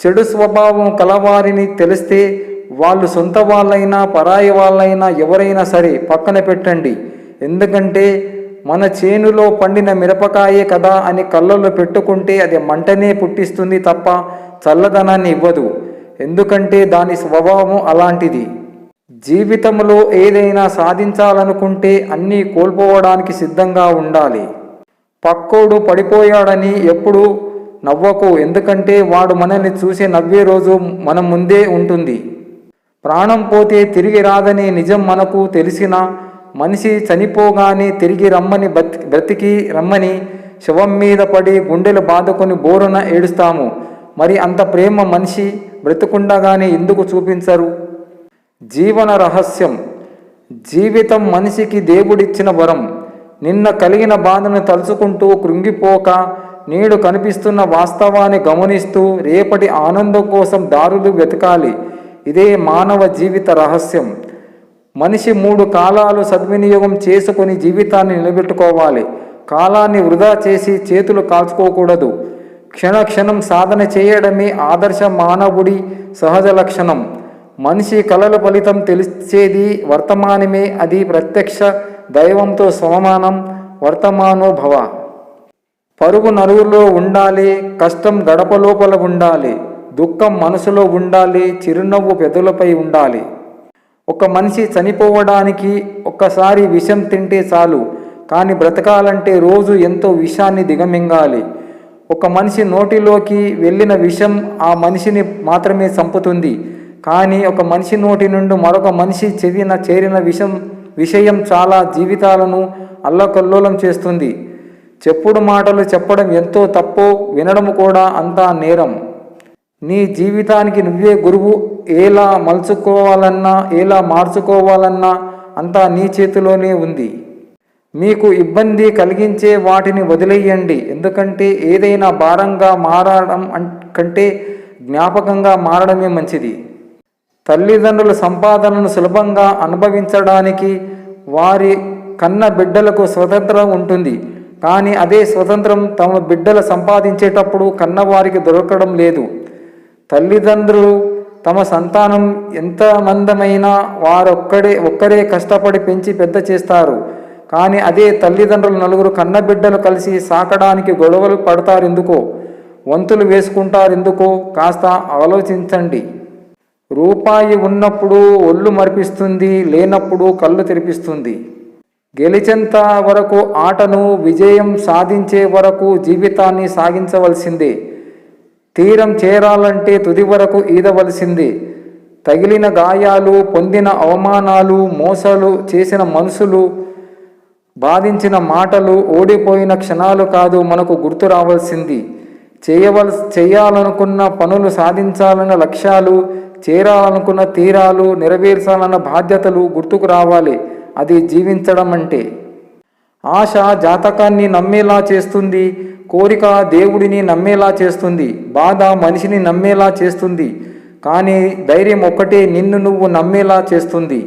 చెడు స్వభావం కలవారిని తెలిస్తే వాళ్ళు సొంత వాళ్ళైనా పరాయి వాళ్ళైనా ఎవరైనా సరే పక్కన పెట్టండి. ఎందుకంటే మన చేనులో పండిన మిరపకాయే కదా అని కళ్ళల్లో పెట్టుకుంటే అది మంటనే పుట్టిస్తుంది తప్ప చల్లదనాన్ని ఇవ్వదు. ఎందుకంటే దాని స్వభావం అలాంటిది. జీవితంలో ఏదైనా సాధించాలనుకుంటే అన్నీ కోల్పోవడానికి సిద్ధంగా ఉండాలి. పక్కోడు పడిపోయాడని ఎప్పుడు నవ్వకు, ఎందుకంటే వాడు మనల్ని చూసి నవ్వే రోజు మన ముందే ఉంటుంది. ప్రాణం పోతే తిరిగి రాదనే నిజం మనకు తెలిసిన మనిషి చనిపోగానే తిరిగి రమ్మని బ్రతికి రమ్మని శవం మీద పడి గుండెలు బాదుకొని బోరున ఏడుస్తాము. మరి అంత ప్రేమ మనిషి బ్రతుకుండగానే ఎందుకు చూపించరు? జీవన రహస్యం. జీవితం మనిషికి దేవుడిచ్చిన వరం. నిన్న కలిగిన బాధను తలుచుకుంటూ కృంగిపోక నేడు కనిపిస్తున్న వాస్తవాన్ని గమనిస్తూ రేపటి ఆనందం కోసం దారులు వెతకాలి. ఇదే మానవ జీవిత రహస్యం. మనిషి 3 కాలాలు సద్వినియోగం చేసుకొని జీవితాన్ని నిలబెట్టుకోవాలి. కాలాన్ని వృధా చేసి చేతులు కాల్చుకోకూడదు. క్షణక్షణం సాధన చేయడమే ఆదర్శ మానవుడి సహజ లక్షణం. మనిషి కలల ఫలితం తెలిసేది వర్తమానమే. అది ప్రత్యక్ష దైవంతో సమానం. వర్తమానో భవ. పరుగు నలుగురిలో ఉండాలి, కష్టం గడప లోపల ఉండాలి, దుఃఖం మనసులో ఉండాలి, చిరునవ్వు పెదవులపై ఉండాలి. ఒక మనిషి చనిపోవడానికి ఒక్కసారి విషం తింటే చాలు, కానీ బ్రతకాలంటే రోజు ఎంతో విషాన్ని దిగమింగాలి. ఒక మనిషి నోటిలోకి వెళ్ళిన విషం ఆ మనిషిని మాత్రమే చంపుతుంది. కానీ ఒక మనిషి నోటి నుండి మరొక మనిషి చెవిన చేరిన విషయం చాలా జీవితాలను అల్లకల్లోలం చేస్తుంది. చెప్పుడు మాటలు చెప్పడం ఎంతో తప్పో, వినడం కూడా అంతా నేరం. నీ జీవితానికి నువ్వే గురువు. ఎలా మలుచుకోవాలన్నా ఎలా మార్చుకోవాలన్నా అంతా నీ చేతిలోనే ఉంది. మీకు ఇబ్బంది కలిగించే వాటిని వదిలేయండి. ఎందుకంటే ఏదైనా భారంగా మారడం కంటే జ్ఞాపకంగా మారడమే మంచిది. తల్లిదండ్రుల సంపాదనను సులభంగా అనుభవించడానికి వారి కన్న బిడ్డలకు స్వతంత్రం ఉంటుంది. కానీ అదే స్వతంత్రం తమ బిడ్డలు సంపాదించేటప్పుడు కన్నవారికి దొరకడం లేదు. తల్లిదండ్రులు తమ సంతానం ఎంత మందమైనా ఒక్కరే కష్టపడి పెంచి పెద్ద చేస్తారు. కానీ అదే తల్లిదండ్రులు 4 కన్న బిడ్డలు కలిసి సాకడానికి గొడవలు పడతారెందుకో, వంతులు వేసుకుంటారెందుకో కాస్త ఆలోచించండి. రూపాయి ఉన్నప్పుడు ఒళ్ళు మరిపిస్తుంది, లేనప్పుడు కళ్ళు తెరిపిస్తుంది. గెలిచేంత వరకు ఆటను, విజయం సాధించే వరకు జీవితాన్ని సాగించవలసిందే. తీరం చేరాలంటే తుది వరకు ఈదవలసిందే. తగిలిన గాయాలు, పొందిన అవమానాలు, మోసాలు చేసిన మనుషులు, బాధించిన మాటలు, ఓడిపోయిన క్షణాలు కాదు మనకు గుర్తు రావాల్సింది. చేయాలనుకున్న పనులు, సాధించాలన్న లక్ష్యాలు, చేరాలనుకున్న తీరాలు, నెరవేర్చాలన్న బాధ్యతలు గుర్తుకు రావాలి. అది జీవించడం అంటే. ఆశ జాతకాన్ని నమ్మేలా చేస్తుంది, కోరిక దేవుడిని నమ్మేలా చేస్తుంది, బాధ మనిషిని నమ్మేలా చేస్తుంది. కానీ ధైర్యం ఒక్కటే నిన్ను నువ్వు నమ్మేలా చేస్తుంది.